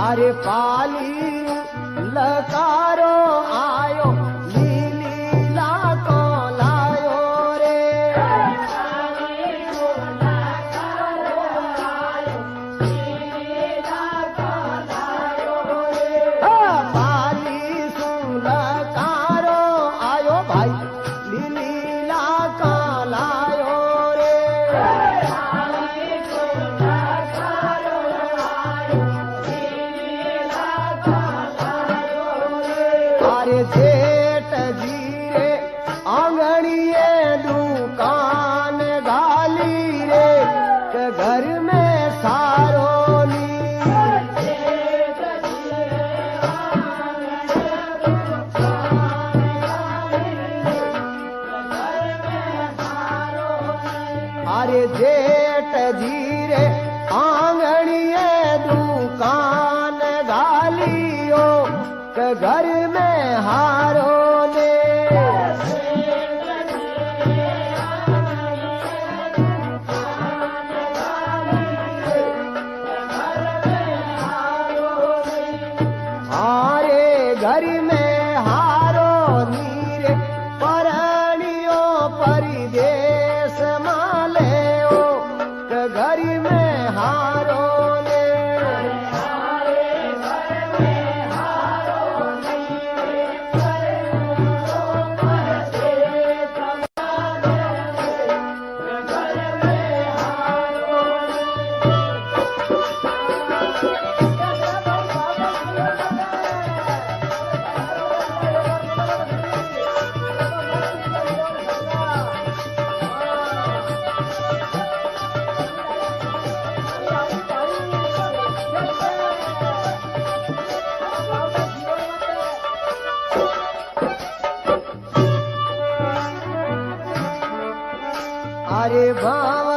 अरे पाली लकारो आयो लीली लाको लायो रे पाली सुलकारो आयो भाई लीली लाको लायो रे अरे जेठ जी रे आंगणिए दुकान गाली रे के घर में सारो नी अरे जेठ जी रे आंगणिए दुकान गालियो के घर में हारो ने हारे घर में हारो नीरे परणियो परिदेश माले ओ के घर में हारो ने अरे बाबा